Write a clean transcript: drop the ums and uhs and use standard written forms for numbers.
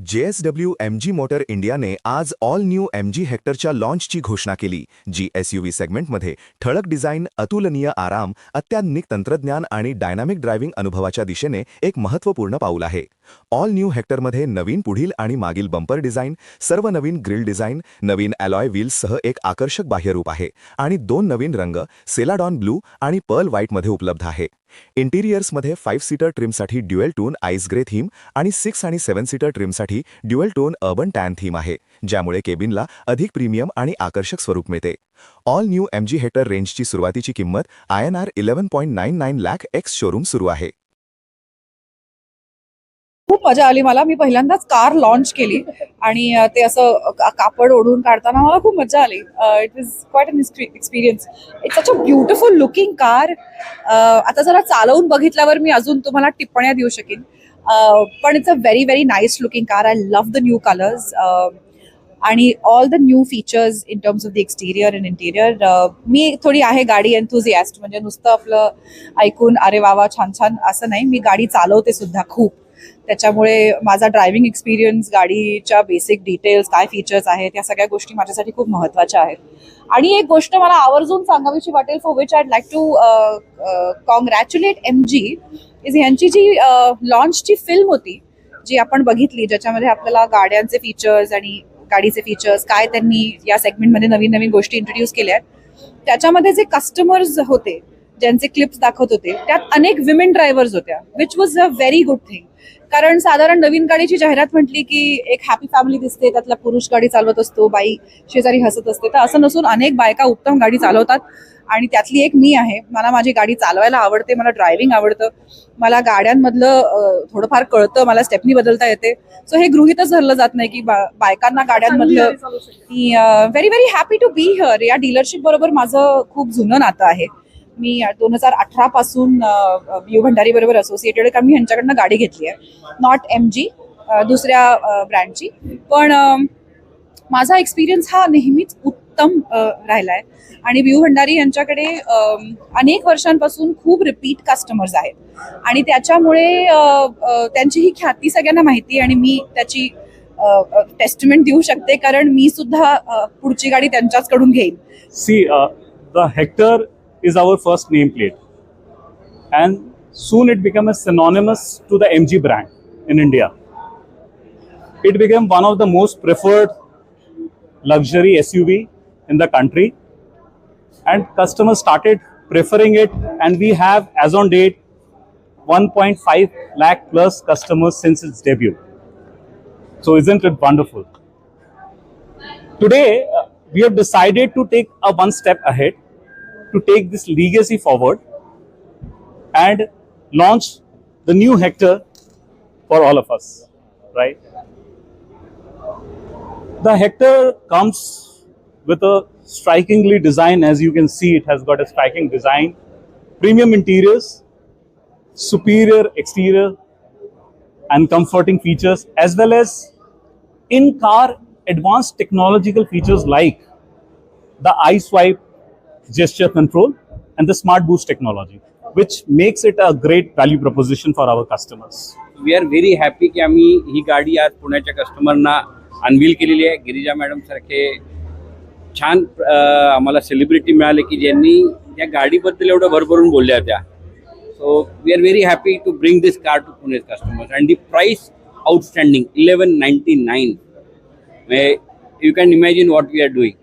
JSW MG motor इंडियाने आज all new MG हेक्टरच्या लॉन्चची घोषणा केली, जी SUV सेगमेंटमध्ये ठळक डिझाईन, अतुलनीय आराम, अत्याधुनिक तंत्रज्ञान आणि डायनामिक ड्रायव्हिंग अनुभवाच्या दिशेने एक महत्त्वपूर्ण पाऊल आहे. ऑल न्यू हेक्टरमध्ये नवीन पुढील आणि मागील बंपर डिझाईन, सर्व नवीन ग्रिल डिझाईन, नवीन अलॉय व्हील्ससह एक आकर्षक बाह्यरूप आहे आणि 2 नवीन रंग सेलाडॉन ब्लू आणि पर्ल व्हाईटमध्ये उपलब्ध आहे. इंटिरियर्समध्ये 5 सीटर ट्रिमसाठी dual tone ice grey theme आणि 6 आणि 7 सीटर ट्रिमसाठी dual tone urban tan theme आहे, ज्यामुळे केबिनला अधिक प्रीमियम आणि आकर्षक स्वरूप मिळते. ऑल न्यू MG हेक्टर रेंजची सुरुवातीची किंमत INR 11.99 लाख एक्स शोरूम सुरू आहे. खूप मजा आली मला. मी पहिल्यांदाच कार लॉन्च केली आणि ते असं कापड ओढून काढताना मला खूप मजा आली. It was quite an experience. It's such a beautiful looking car. आता जरा चालवून बघितल्यावर मी अजून तुम्हाला टिप्पण्या देऊ शकेन, पण it's a very very nice looking car. I love the new colours आणि all the new features in terms of the exterior and interior. मी थोडी आहे गाडी एन्थुझियास्ट, म्हणजे नुसतं आपलं ऐकून अरे वा छान छान असं नाही, मी गाडी चालवते सुद्धा खूप. त्याच्यामुळे माझा ड्रायव्हिंग एक्सपिरियन्स, गाडीच्या बेसिक डिटेल्स, काय फीचर्स आहेत, या सगळ्या गोष्टी माझ्यासाठी खूप महत्त्वाच्या आहेत. आणि एक गोष्ट मला आवर्जून सांगावीशी वाटेल, for which I'd like to congratulate MG, इज ह्यांची जी लॉन्चची फिल्म होती, जी आपण बघितली, ज्याच्यामध्ये आपल्याला गाड्यांचे फीचर्स आणि गाडीचे फीचर्स काय त्यांनी या सेगमेंटमध्ये नवीन नवीन गोष्टी इंट्रोड्यूस केल्या आहेत. त्याच्यामध्ये जे कस्टमर्स होते, ज्यांचे क्लिप्स दाखवत होते, त्यात अनेक विमेन ड्रायव्हर्स होत्या, which was a very good thing. कारण साधारण नवीन गाडीची जाहिरात म्हटली की एक हॅपी फॅमिली दिसते, त्यातला पुरुष गाडी चालवत असतो, बाई शेजारी हसत असते. तर असं नसून अनेक बायका उत्तम गाडी चालवतात आणि त्यातली एक मी आहे. मला माझी गाडी चालवायला आवडते, मला ड्रायव्हिंग आवडतं, मला गाड्यांमधलं थोडंफार कळतं, मला स्टेपनी बदलता येते. सो हे गृहीतच धरलं जात नाही की बायकांना गाड्यांमधलं. मी very very happy to be here. या डीलरशिप बरोबर माझं खूप जुनं नातं आहे. मी 2018 पासून BU भंडारी बरोबर असोसिएटेड, कारण मी ह्यांच्याकडनं गाडी घेतली आहे, नॉट MG, दुसऱ्या ब्रँडची. पण माझा एक्सपिरियन्स हा नेहमीच उत्तम राहिला आहे आणि BU भंडारी यांच्याकडे अनेक वर्षांपासून खूप रिपीट कस्टमर्स आहेत आणि त्याच्यामुळे त्यांची ही ख्याती सगळ्यांना माहिती आहे आणि मी त्याची टेस्टमेंट देऊ शकते, कारण मी सुद्धा पुढची गाडी त्यांच्याचकडून घेईन. See, the Hector is our first nameplate, and soon it became a synonymous to the MG brand in India. It became one of the most preferred luxury SUV in the country, and customers started preferring it, and we have, as on date, 1.5 lakh plus customers since its debut. So isn't it wonderful? Today, we have decided to take a one step ahead, to take this legacy forward and launch the new Hector for all of us, right? The Hector comes with a strikingly design. As you can see, it has got a striking design, premium interiors, superior exterior and comforting features, as well as in-car advanced technological features like the iSwipe gesture control and the smart boost technology, which makes it a great value proposition for our customers. We are very happy की आम्ही ही गाडी आज पुण्याच्या कस्टमरना unveil केलेली आहे. Girija madam सारखे छान आम्हाला सेलिब्रिटी मिळाले की ज्यांनी या गाडीबद्दल एवढं भरभरून बोलल्या होत्या. So we are very happy to bring this car to Pune customers and the price outstanding 1199. You can imagine what we are doing.